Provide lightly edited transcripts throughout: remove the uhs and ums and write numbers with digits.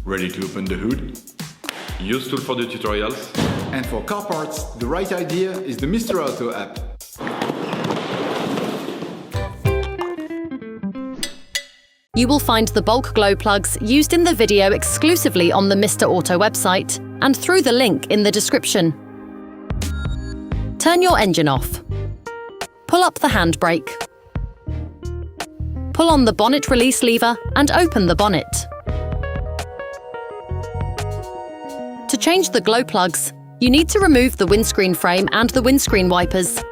Ready to open the hood? Usetool for the tutorials. And for car parts, the right idea is the Mr. Auto app. You will find the bulk glow plugs used in the video exclusively on the Mr. Auto website and through the link in the description. Turn your engine off. Pull up the handbrake. Pull on the bonnet release lever and open the bonnet. To change the glow plugs, you need to remove the windscreen frame and the windscreen wipers.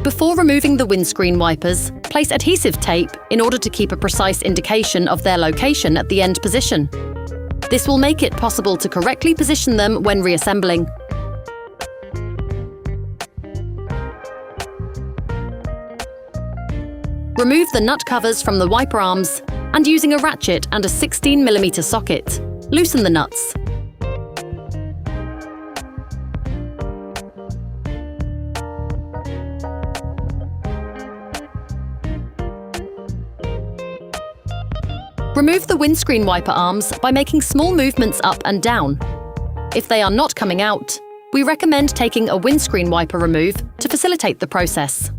Before removing the windscreen wipers, place adhesive tape in order to keep a precise indication of their location at the end position. This will make it possible to correctly position them when reassembling. Remove the nut covers from the wiper arms and using a ratchet and a 16mm socket, loosen the nuts. Remove the windscreen wiper arms by making small movements up and down. If they are not coming out, we recommend taking a windscreen wiper remove to facilitate the process.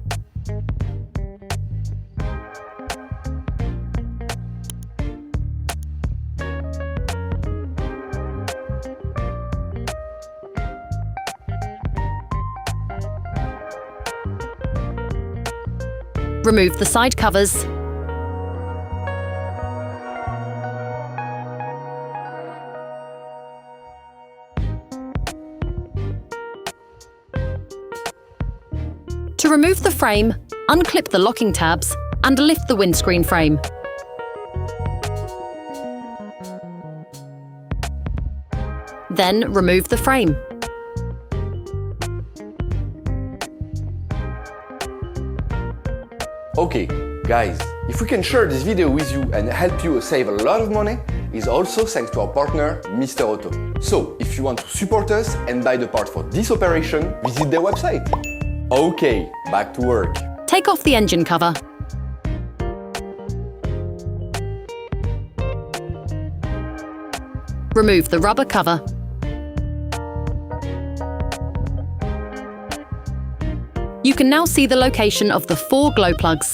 Remove the side covers. To remove the frame, unclip the locking tabs and lift the windscreen frame. Then remove the frame. Okay, guys, if we can share this video with you and help you save a lot of money, is also thanks to our partner, Mr. Auto. So, if you want to support us and buy the part for this operation, visit their website. Okay, back to work. Take off the engine cover. Remove the rubber cover. You can now see the location of the 4 glow plugs.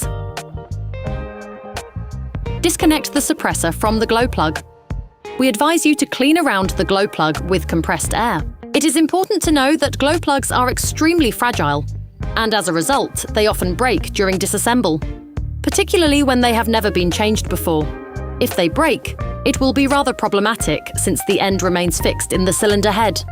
Disconnect the suppressor from the glow plug. We advise you to clean around the glow plug with compressed air. It is important to know that glow plugs are extremely fragile, and as a result, they often break during disassemble, particularly when they have never been changed before. If they break, it will be rather problematic since the end remains fixed in the cylinder head.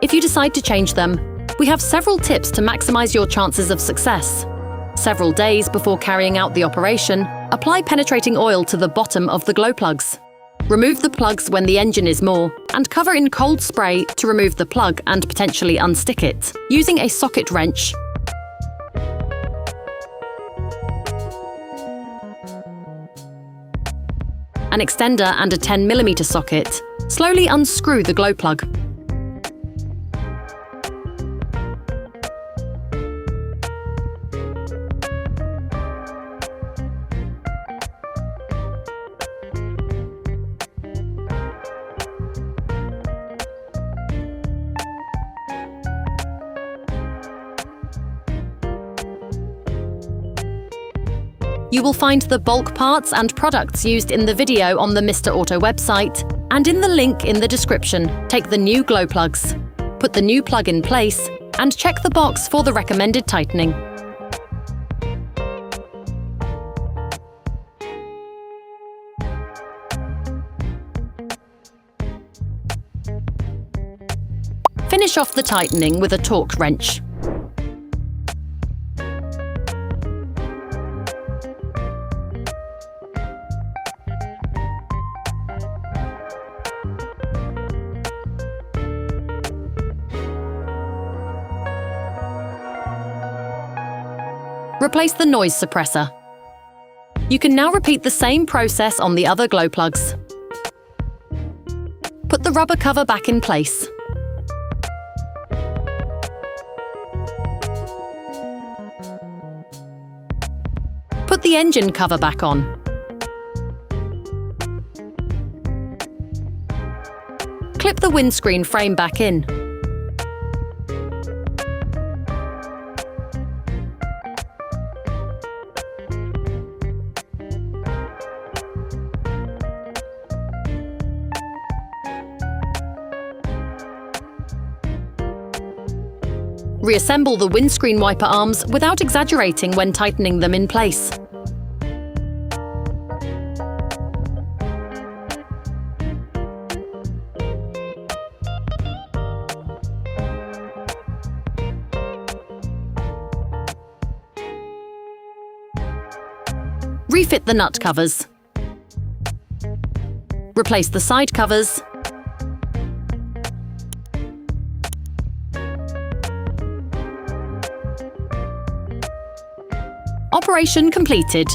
If you decide to change them, we have several tips to maximize your chances of success. Several days before carrying out the operation, apply penetrating oil to the bottom of the glow plugs. Remove the plugs when the engine is more, and cover in cold spray to remove the plug and potentially unstick it, using a socket wrench. An extender and a 10mm socket. Slowly unscrew the glow plug. You will find the bulk parts and products used in the video on the Mr. Auto website and in the link in the description. Take the new glow plugs, put the new plug in place, and check the box for the recommended tightening. Finish off the tightening with a torque wrench. Replace the noise suppressor. You can now repeat the same process on the other glow plugs. Put the rubber cover back in place. Put the engine cover back on. Clip the windscreen frame back in. Reassemble the windscreen wiper arms without exaggerating when tightening them in place. Refit the nut covers. Replace the side covers. Operation completed.